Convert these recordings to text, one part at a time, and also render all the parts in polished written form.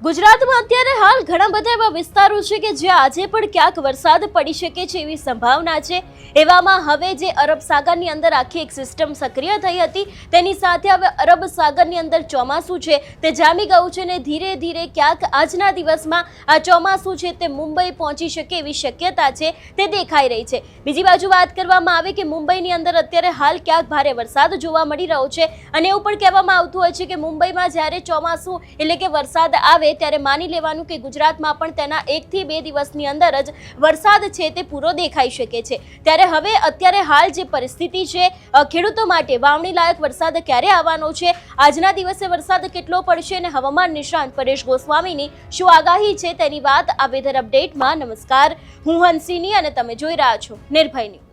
ગુજરાતમાં અત્યારે હાલ ઘણા બધા એવા વિસ્તારો છે કે જ્યાં આજે પણ ક્યાંક વરસાદ પડી શકે છે એવી સંભાવના છે। એવામાં હવે જે અરબ સાગરની અંદર આખી એક સિસ્ટમ સક્રિય થઈ હતી તેની સાથે હવે અરબ સાગરની અંદર ચોમાસું છે તે જામી ગયું છે ને ધીરે ધીરે ક્યાંક આજના દિવસમાં આ ચોમાસું છે તે મુંબઈ પહોંચી શકે એવી શક્યતા છે તે દેખાઈ રહી છે। બીજી બાજુ વાત કરવામાં આવે કે મુંબઈની અંદર અત્યારે હાલ ક્યાંક ભારે વરસાદ જોવા મળી રહ્યો છે અને એવું પણ કહેવામાં આવતું હોય છે કે મુંબઈમાં જ્યારે ચોમાસું એટલે કે વરસાદ આવે ત્યારે માની લેવાનું કે ગુજરાતમાં પણ તેના 1 થી 2 દિવસની અંદર જ વરસાદ છે તે પૂરો દેખાઈ શકે છે। ત્યારે હવે અત્યારે હાલ જે પરિસ્થિતિ છે ખેડૂતો માટે વાવણી લાયક વરસાદ ક્યારે આવવાનો છે, આજના દિવસે વરસાદ કેટલો પડશે અને હવામાન નિષ્ણાંત પરેશ ગોસ્વામીની શું આગાહી છે તેની વાત આ વેધર અપડેટમાં। નમસ્કાર, હું હંસિની અને તમે જોઈ રહ્યા છો નિર્ભય ન્યૂઝ।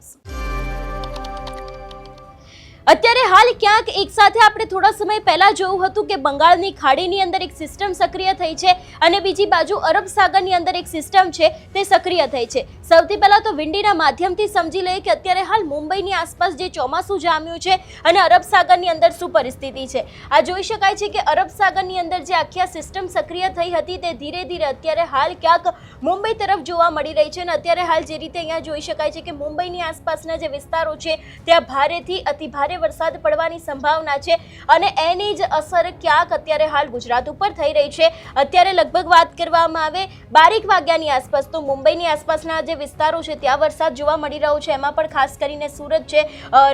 અત્યારે હાલ ક્યાંક એક સાથે આપણે થોડા સમય પહેલા જોયું હતું કે બંગાળની ખાડીની અંદર એક સિસ્ટમ સક્રિય થઈ છે અને બીજી બાજુ અરબ સાગરની અંદર એક સિસ્ટમ છે તે સક્રિય થઈ છે। સૌથી પહેલા તો વિંડીના માધ્યમથી સમજી લઈએ કે અત્યારે હાલ મુંબઈની આસપાસ જે ચોમાસું જામ્યું છે અને અરબ સાગરની અંદર શું પરિસ્થિતિ છે। આ જોઈ શકાય છે કે અરબ સાગરની અંદર જે આખી સિસ્ટમ સક્રિય થઈ હતી તે ધીરે ધીરે અત્યારે હાલ ક્યાંક મુંબઈ તરફ જોવા મળી રહી છે અને અત્યારે હાલ જે રીતે અહીંયા જોઈ શકાય છે કે મુંબઈની આસપાસના જે વિસ્તારો છે ત્યાં ભારેથી અતિ ભારે વરસાદ પડવાની સંભાવના છે અને એની જ અસર ક્યાંક અત્યારે હાલ ગુજરાત ઉપર થઈ રહી છે। અત્યારે લગભગ વાત કરવામાં આવે 12 વાગ્યાની આસપાસ તો મુંબઈની આસપાસના જે વિસ્તારો છે ત્યાં વરસાદ જોવા મળી રહ્યો છે। એમાં પણ ખાસ કરીને સુરત છે,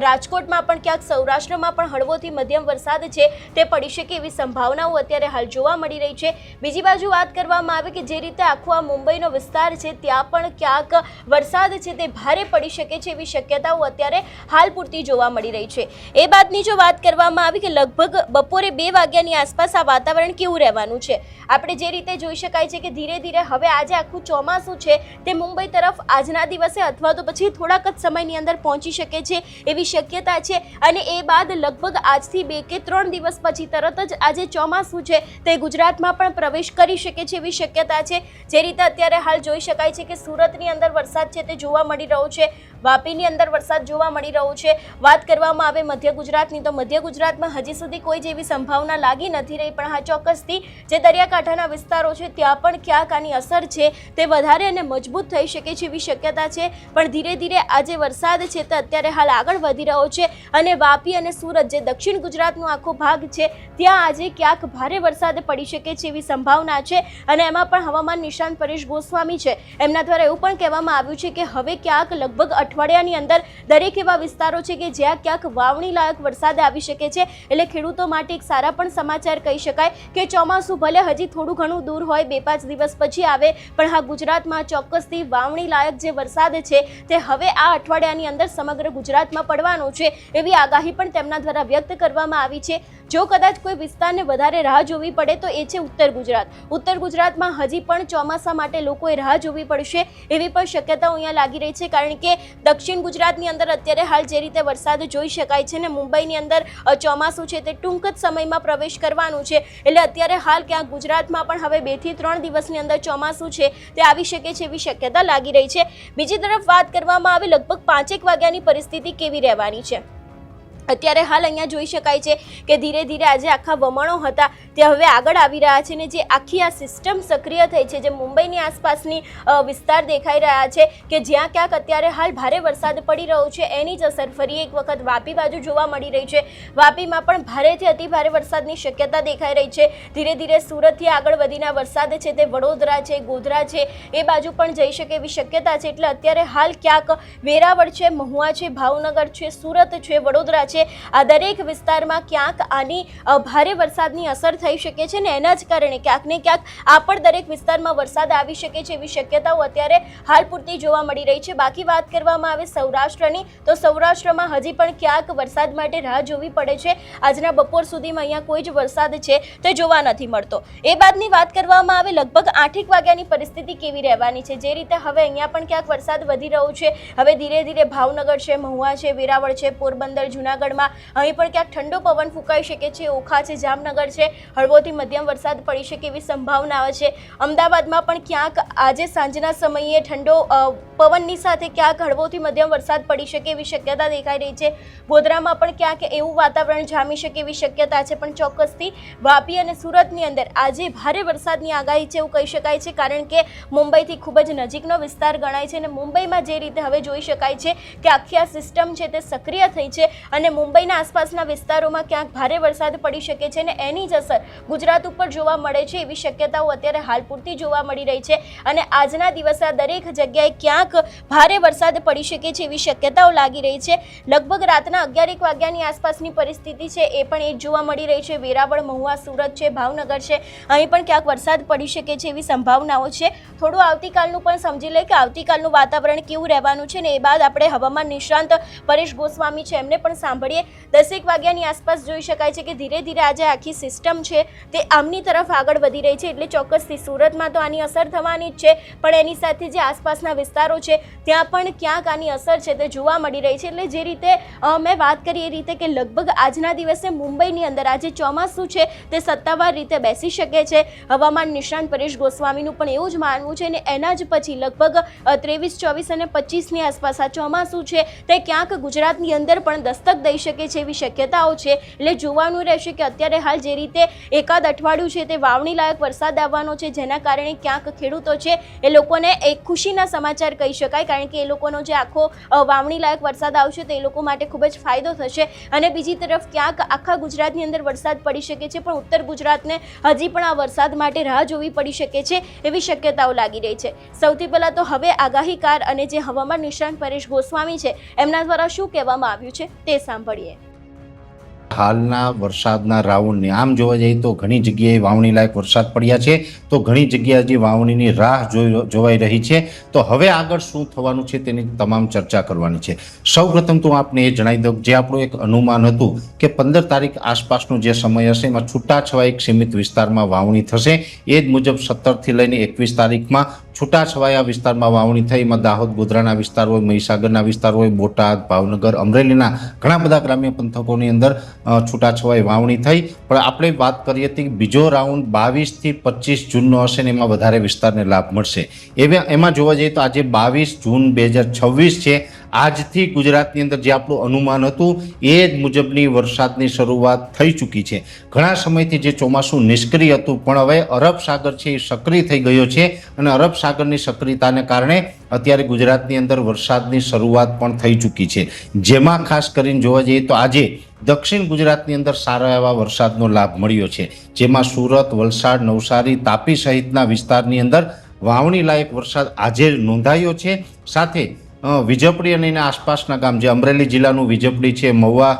રાજકોટમાં પણ ક્યાંક સૌરાષ્ટ્રમાં પણ હળવોથી મધ્યમ વરસાદ છે તે પડી શકે એવી સંભાવનાઓ અત્યારે હાલ જોવા મળી રહી છે। બીજી બાજુ વાત કરવામાં આવે કે જે રીતે આખો આ મુંબઈનો વિસ્તાર છે ત્યાં પણ ક્યાંક વરસાદ છે તે ભારે પડી શકે છે એવી શક્યતાઓ અત્યારે હાલ પૂરતી જોવા મળી રહી છે। એ બાદની જો વાત કરવામાં આવી કે લગભગ બપોરે 2 વાગ્યાની આસપાસ આ વાતાવરણ કેવું રહેવાનું છે, આપણે જે રીતે જોઈ શકાય છે કે ધીરે ધીરે હવે આજે આખું ચોમાસું છે તે મુંબઈ તરફ આજના દિવસે અથવા તો પછી થોડાક જ સમયની અંદર પહોંચી શકે છે એવી શક્યતા છે અને એ બાદ લગભગ આજથી 2 કે 3 દિવસ પછી તરત જ આજે ચોમાસું છે તે ગુજરાતમાં પણ પ્રવેશ કરી શકે છે એવી શક્યતા છે। જે રીતે અત્યારે હાલ જોઈ શકાય છે કે સુરતની અંદર વરસાદ છે તે જોવા મળી રહ્યો છે, વાપીની અંદર વરસાદ જોવા મળી રહ્યો છે। વાત કરવામાં આવે મધ્ય ગુજરાતની તો મધ્ય ગુજરાતમાં હજી સુધી કોઈ જેવી સંભાવના લાગી નથી રહી, પણ હા ચોક્કસથી જે દરિયાકાંઠાના વિસ્તારો છે ત્યાં પણ ક્યાંક આની અસર છે તે વધારે અને મજબૂત થઈ શકે છે એવી શક્યતા છે। પણ ધીરે ધીરે આ જે વરસાદ છે તે અત્યારે હાલ આગળ વધી રહ્યો છે અને વાપી અને સુરત જે દક્ષિણ ગુજરાતનો આખો ભાગ છે ત્યાં આજે ક્યાંક ભારે વરસાદ પડી શકે છે એવી સંભાવના છે અને એમાં પણ હવામાન નિષ્ણાંત પરેશ ગોસ્વામી છે એમના દ્વારા એવું પણ કહેવામાં આવ્યું છે કે હવે ક્યાંક લગભગ અઠવાડિયાની અંદર દરેક એવા વિસ્તારો છે કે જ્યાં ક્યાંક વાવણી લાયક વરસાદ આવી શકે છે। એટલે ખેડૂતો માટે એક સારા પણ સમાચાર કહી શકાય કે ચોમાસું ભલે હજી થોડું ઘણું દૂર હોય, 2-5 દિવસ પછી આવે, પણ હા ગુજરાતમાં ચોક્કસથી વાવણી લાયક જે વરસાદ છે તે હવે આ અઠવાડિયાની અંદર સમગ્ર ગુજરાતમાં પડવાનો છે એવી આગાહી પણ તેમના દ્વારા વ્યક્ત કરવામાં આવી છે। જો કદાચ કોઈ વિસ્તારને વધારે રાહ જોવી પડે તો એ છે ઉત્તર ગુજરાત। ઉત્તર ગુજરાતમાં હજી પણ ચોમાસા માટે લોકોએ રાહ જોવી પડશે એવી પણ શક્યતાઓ અહીંયા લાગી રહી છે, કારણ કે દક્ષિણ ગુજરાતની અંદર અત્યારે હાલ જે રીતે વરસાદ જોઈ શકાય છે ને મુંબઈની અંદર ચોમાસું છે તે ટૂંક જ સમયમાં પ્રવેશ કરવાનું છે। એટલે અત્યારે હાલ ક્યાંક ગુજરાતમાં પણ હવે 2 થી 3 દિવસની અંદર ચોમાસું છે તે આવી શકે છે એવી શક્યતા લાગી રહી છે। બીજી તરફ વાત કરવામાં આવે લગભગ 5-1 વાગ્યાની પરિસ્થિતિ કેવી રહેવાની છે, અત્યારે હાલ અહીંયા જોઈ શકાય છે કે ધીરે ધીરે આજે આખા વમણો હતા તે હવે આગળ આવી રહ્યા છે ને જે આખી આ સિસ્ટમ સક્રિય થઈ છે, જે મુંબઈની આસપાસની વિસ્તાર દેખાઈ રહ્યા છે કે જ્યાં ક્યાંક અત્યારે હાલ ભારે વરસાદ પડી રહ્યો છે એની જ અસર ફરી એક વખત વાપી બાજુ જોવા મળી રહી છે। વાપીમાં પણ ભારેથી અતિ ભારે વરસાદની શક્યતા દેખાઈ રહી છે। ધીરે ધીરે સુરતથી આગળ વધીને વરસાદ છે તે વડોદરા છે, ગોધરા છે એ બાજુ પણ જઈ શકે એવી શક્યતા છે। એટલે અત્યારે હાલ ક્યાંક વેરાવળ છે, મહુવા છે, ભાવનગર છે, સુરત છે, વડોદરા છે, આ દરેક વિસ્તારમાં ક્યાંક આની ભારે વરસાદની અસર થઈ શકે છે ને એના જ કારણે ક્યાંક ને ક્યાંક આ પણ દરેક વિસ્તારમાં વરસાદ આવી શકે છે એવી શક્યતાઓ અત્યારે હાલ પૂરતી જોવા મળી રહી છે। બાકી વાત કરવામાં આવે સૌરાષ્ટ્રની તો સૌરાષ્ટ્રમાં હજી પણ ક્યાંક વરસાદ માટે રાહ જોવી પડે છે। આજના બપોર સુધીમાં અહીંયા કોઈ જ વરસાદ છે તે જોવા નથી મળતો। એ બાદની વાત કરવામાં આવે લગભગ 8-1 વાગ્યાની પરિસ્થિતિ કેવી રહેવાની છે, જે રીતે હવે અહીંયા પણ ક્યાંક વરસાદ વધી રહ્યો છે। હવે ધીરે ધીરે ભાવનગર છે, મહુવા છે, વેરાવળ છે, પોરબંદર, જુનાગઢ વેરાવળમાં અહીં પણ ક્યાંક ઠંડો પવન ફૂંકાઈ શકે છે. ઓખા છે, જામનગર છે, હળવોથી મધ્યમ વરસાદ પડી શકે એવી સંભાવનાઓ છે. અમદાવાદમાં પણ ક્યાંક આજે સાંજના સમયે ઠંડો પવનની સાથે ક્યાંક હળવોથી મધ્યમ વરસાદ પડી શકે એવી શક્યતા દેખાઈ રહી છે. ગોધરામાં પણ ક્યાંક એવું વાતાવરણ જામી શકે એવી શક્યતા છે. પણ ચોક્કસથી વાપી અને સુરતની અંદર આજે ભારે વરસાદની આગાહી છે એવું કહી શકાય છે, કારણ કે મુંબઈથી ખૂબ જ નજીકનો વિસ્તાર ગણાય છે. અને મુંબઈમાં જે રીતે હવે જોઈ શકાય છે કે આખી આ સિસ્ટમ છે તે સક્રિય થઈ છે અને મુંબઈના આસપાસના વિસ્તારોમાં ક્યાંક ભારે વરસાદ પડી શકે છે અને એની જ અસર ગુજરાત ઉપર જોવા મળે છે એવી શક્યતાઓ અત્યારે હાલ પૂરતી જોવા મળી રહી છે. અને આજના દિવસે આ દરેક જગ્યાએ ક્યાંક ભારે વરસાદ પડી શકે છે એવી શક્યતાઓ લાગી રહી છે. લગભગ રાતના 11 વાગ્યાની આસપાસની પરિસ્થિતિ છે એ પણ એ જોવા મળી રહી છે. વેરાવળ, મહુવા, સુરત છે, ભાવનગર છે, અહીં પણ ક્યાંક વરસાદ પડી શકે છે એવી સંભાવનાઓ છે. થોડું આવતીકાલનું પણ સમજી લે કે આવતીકાલનું વાતાવરણ કેવું રહેવાનું છે ને એ બાદ આપણે હવામાન નિષ્ણાંત પરેશ ગોસ્વામી છે એમને પણ સાંભળીએ. 10 વાગ્યાની આસપાસ જોઈ શકાય છે કે ધીરે ધીરે આજે આખી સિસ્ટમ છે તે આમની તરફ આગળ વધી રહી છે. એટલે ચોક્કસથી સુરતમાં તો આની અસર થવાની જ છે, પણ એની સાથે જે આસપાસના વિસ્તારો છે ત્યાં પણ ક્યાંક આની અસર છે તે જોવા મળી રહી છે. એટલે જે રીતે મેં વાત કરી એ રીતે કે લગભગ આજના દિવસે મુંબઈની અંદર આજે ચોમાસું છે તે સત્તાવાર રીતે બેસી શકે છે. હવામાન નિષ્ણાંત પરેશ ગોસ્વામીનું પણ એવું જ માનવું છે અને એના જ પછી લગભગ 23, 24 અને 25ની આસપાસ આ ચોમાસું છે તે ક્યાંક ગુજરાતની અંદર પણ દસ્તક દઈ શકે છે એવી શક્યતાઓ છે. એટલે જોવાનું રહેશે કે અત્યારે હાલ જે રીતે એકાદ અઠવાડિયું છે તે વાવણી લાયક વરસાદ આવવાનો છે, જેના કારણે ક્યાંક ખેડૂતો છે એ લોકોને એક ખુશીના સમાચાર કહી શકાય, કારણ કે એ લોકોનો જે આખો વાવણી લાયક વરસાદ આવશે તો એ લોકો માટે ખૂબ જ ફાયદો થશે. અને બીજી તરફ ક્યાંક આખા ગુજરાતની અંદર વરસાદ પડી શકે છે, પણ ઉત્તર ગુજરાતને હજી પણ આ વરસાદ માટે રાહ જોવી પડી શકે છે એવી શક્યતાઓ લાગી રહી છે. સૌથી પહેલાં તો હવે આગાહીકાર અને જે હવામાન નિષ્ણાંત પરેશ ગોસ્વામી છે એમના દ્વારા શું કહેવામાં આવ્યું છે તે સાંભળીએ. હાલના વરસાદના રાઉન્ડને આમ જોવા જઈએ તો ઘણી જગ્યાએ વાવણી લાયક વરસાદ પડ્યા છે, તો ઘણી જગ્યાએ જે વાવણીની રાહ જોવાઈ રહી છે. તો હવે આગળ શું થવાનું છે તેની તમામ ચર્ચા કરવાની છે. સૌપ્રથમ તો આપને એ જણાવી દઉં, જે આપણું એક અનુમાન હતું કે 15 તારીખ આસપાસનો જે સમય હશે એમાં છૂટાછવાયા એક સીમિત વિસ્તારમાં વાવણી થશે. એ જ મુજબ 17થી લઈને 21 તારીખમાં છૂટાછવાયા વિસ્તારમાં વાવણી થઈ. એમાં દાહોદ, ગોધરાના વિસ્તાર હોય, મહીસાગરના વિસ્તાર હોય, બોટાદ, ભાવનગર, અમરેલીના ઘણા બધા ગ્રામ્ય પંથકોની અંદર છૂટાછવાઈ વાવણી થઈ. પણ આપણે વાત કરી હતી કે બીજો રાઉન્ડ 22 થી 25 જૂનનો હશે ને એમાં વધારે વિસ્તારને લાભ મળશે. એમાં જોવા જઈએ તો આજે 22 જૂન 2026 છે. આજથી ગુજરાતની અંદર જે આપણું અનુમાન હતું એ જ મુજબની વરસાદની શરૂઆત થઈ ચૂકી છે. ઘણા સમયથી જે ચોમાસું નિષ્ક્રિય હતું પણ હવે અરબ સાગર છે એ સક્રિય થઈ ગયો છે અને અરબ સાગરની સક્રિયતાને કારણે અત્યારે ગુજરાતની અંદર વરસાદની શરૂઆત પણ થઈ ચૂકી છે. જેમાં ખાસ કરીને જોવા જઈએ તો આજે દક્ષિણ ગુજરાતની અંદર સારા એવા વરસાદનો લાભ મળ્યો છે. જેમાં સુરત, વલસાડ, નવસારી, તાપી સહિતના વિસ્તારની અંદર વાવણી લાયક વરસાદ આજે નોંધાયો છે. સાથે વિજપડી અને એના આસપાસના ગામ, જે અમરેલી જિલ્લાનું વિજપડી છે, મહુવા,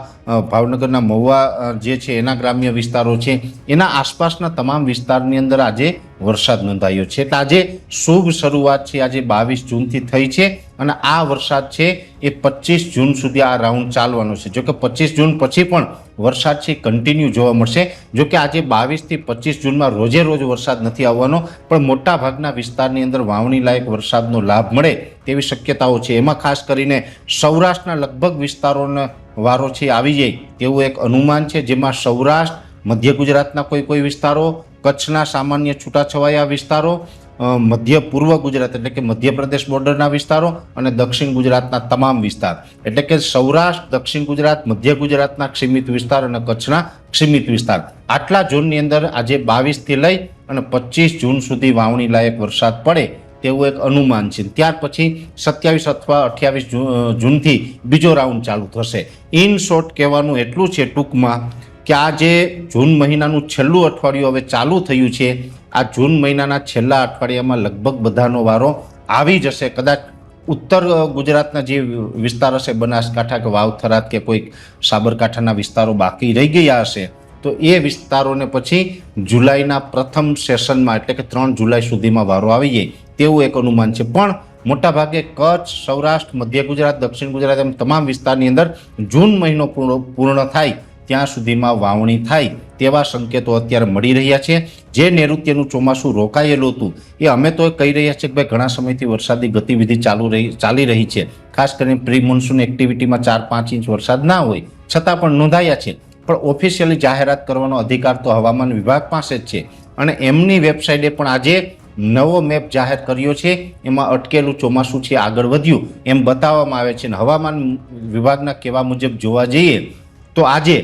ભાવનગરના મહુવા જે છે એના ગ્રામ્ય વિસ્તારો છે, એના આસપાસના તમામ વિસ્તારની અંદર આજે વરસાદ નોંધાયો છે. એટલે આજે શુભ શરૂઆત છે આજે 22 જૂનથી થઈ છે અને આ વરસાદ છે એ 25 જૂન સુધી આ રાઉન્ડ ચાલવાનો છે. જોકે 25 જૂન પછી પણ વરસાદ છે કન્ટિન્યુ જોવા મળશે. જોકે આજે 22 થી 25 જૂનમાં રોજે રોજ વરસાદ નથી આવવાનો, પણ મોટા ભાગના વિસ્તારની અંદર વાવણી લાયક વરસાદનો લાભ મળે તેવી શક્યતાઓ છે. એમાં ખાસ કરીને સૌરાષ્ટ્રના લગભગ વિસ્તારોનો વારો છે આવી જાય તેવું એક અનુમાન છે. જેમાં સૌરાષ્ટ્ર, મધ્ય ગુજરાતના કોઈ વિસ્તારો, કચ્છના સામાન્ય છૂટાછવાયા વિસ્તારો, મધ્ય પૂર્વ ગુજરાત એટલે કે મધ્યપ્રદેશ બોર્ડરના વિસ્તારો અને દક્ષિણ ગુજરાતના તમામ વિસ્તાર, એટલે કે સૌરાષ્ટ્ર, દક્ષિણ ગુજરાત, મધ્ય ગુજરાતના સીમિત વિસ્તાર અને કચ્છના સીમિત વિસ્તાર, આટલા ઝોનની અંદર આજે 22 થી લઈ અને 25 જૂન સુધી વાવણી લાયક વરસાદ પડે તેવું એક અનુમાન છે. ત્યાર પછી 27 અથવા 28 જૂનથી બીજો રાઉન્ડ ચાલુ થશે. ઇન શોર્ટ કહેવાનું એટલું છે ટૂંકમાં કે આ જે જૂન મહિનાનું છેલ્લું અઠવાડિયું હવે ચાલુ થયું છે, આ જૂન મહિનાના છેલ્લા અઠવાડિયામાં લગભગ બધાનો વારો આવી જશે. કદાચ ઉત્તર ગુજરાતના જે વિસ્તાર હશે, બનાસકાંઠા કે વાવ, થરાદ કે કોઈ સાબરકાંઠાના વિસ્તારો બાકી રહી ગયા હશે તો એ વિસ્તારોને પછી જુલાઈના પ્રથમ સેશનમાં એટલે કે 3 જુલાઈ સુધીમાં વારો આવી જાય તેવું એક અનુમાન છે. પણ મોટાભાગે કચ્છ, સૌરાષ્ટ્ર, મધ્ય ગુજરાત, દક્ષિણ ગુજરાત એમ તમામ વિસ્તારની અંદર જૂન મહિનો પૂર્ણ થાય ત્યાં સુધીમાં વાવણી થાય તેવા સંકેતો અત્યારે મળી રહ્યા છે. જે નૈઋત્યનું ચોમાસું રોકાયેલું હતું એ અમે તો કહી રહ્યા છીએ કે ભાઈ ઘણા સમયથી વરસાદી ગતિવિધિ ચાલી રહી છે. ખાસ કરીને પ્રી મોન્સૂન એક્ટિવિટીમાં 4-5 ઇંચ વરસાદ ના હોય છતાં પણ નોંધાયા છે. પણ ઓફિશિયલી જાહેરાત કરવાનો અધિકાર તો હવામાન વિભાગ પાસે જ છે અને એમની વેબસાઇટે પણ આજે નવો મેપ જાહેર કર્યો છે. એમાં અટકેલું ચોમાસું છે આગળ વધ્યું એમ બતાવવામાં આવે છે. અને હવામાન વિભાગના કહેવા મુજબ જોવા જઈએ તો આજે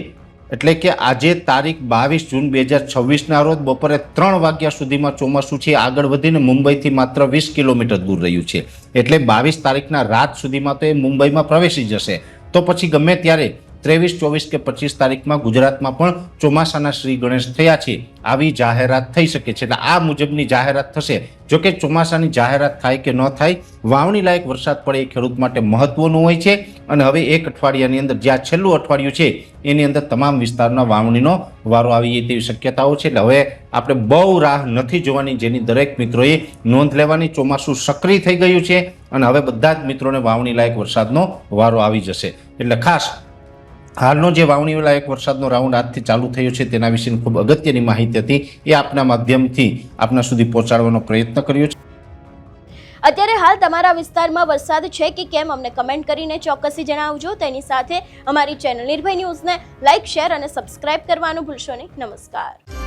એટલે કે આજે તારીખ 22 જૂન 2026ના રોજ બપોરે 3 વાગ્યા સુધીમાં ચોમાસું છે આગળ વધીને મુંબઈથી માત્ર 20 કિલોમીટર દૂર રહ્યું છે. એટલે 22 તારીખના રાત સુધીમાં તો એ મુંબઈમાં પ્રવેશી જશે. તો પછી ગમે ત્યારે 23, 24 કે 25 તારીખમાં ગુજરાતમાં પણ ચોમાસાના શ્રી ગણેશ થયા છે આવી જાહેરાત થઈ શકે છે. એટલે આ મુજબની જાહેરાત થશે. જોકે ચોમાસાની જાહેરાત થાય કે ન થાય, વાવણી લાયક વરસાદ પડે એ ખેડૂત માટે મહત્વનું હોય છે. અને હવે એક અઠવાડિયાની અંદર જે આ છેલ્લું અઠવાડિયું છે એની અંદર તમામ વિસ્તારના વાવણીનો વારો આવી જાય તેવી શક્યતાઓ છે. એટલે હવે આપણે બહુ રાહ નથી જોવાની, જેની દરેક મિત્રોએ નોંધ લેવાની. ચોમાસું સક્રિય થઈ ગયું છે અને હવે બધા જ મિત્રોને વાવણી લાયક વરસાદનો વારો આવી જશે. એટલે ખાસ હાલનો જે વાવણી લાયક વરસાદનો રાઉન્ડ આજથી ચાલુ થયો છે તેના વિશેની ખૂબ અગત્યની માહિતી હતી એ આપના માધ્યમથી આપના સુધી પહોંચાડવાનો પ્રયત્ન કર્યો છે. અત્યારે હાલ તમારા વિસ્તારમાં વરસાદ છે કે કેમ અમને કમેન્ટ કરીને ચોક્કસથી જણાવજો. તેની સાથે અમારી ચેનલ નિર્ભય ન્યૂઝને લાઇક, શેર અને સબસ્ક્રાઇબ કરવાનું ભૂલશો નહીં. નમસ્કાર.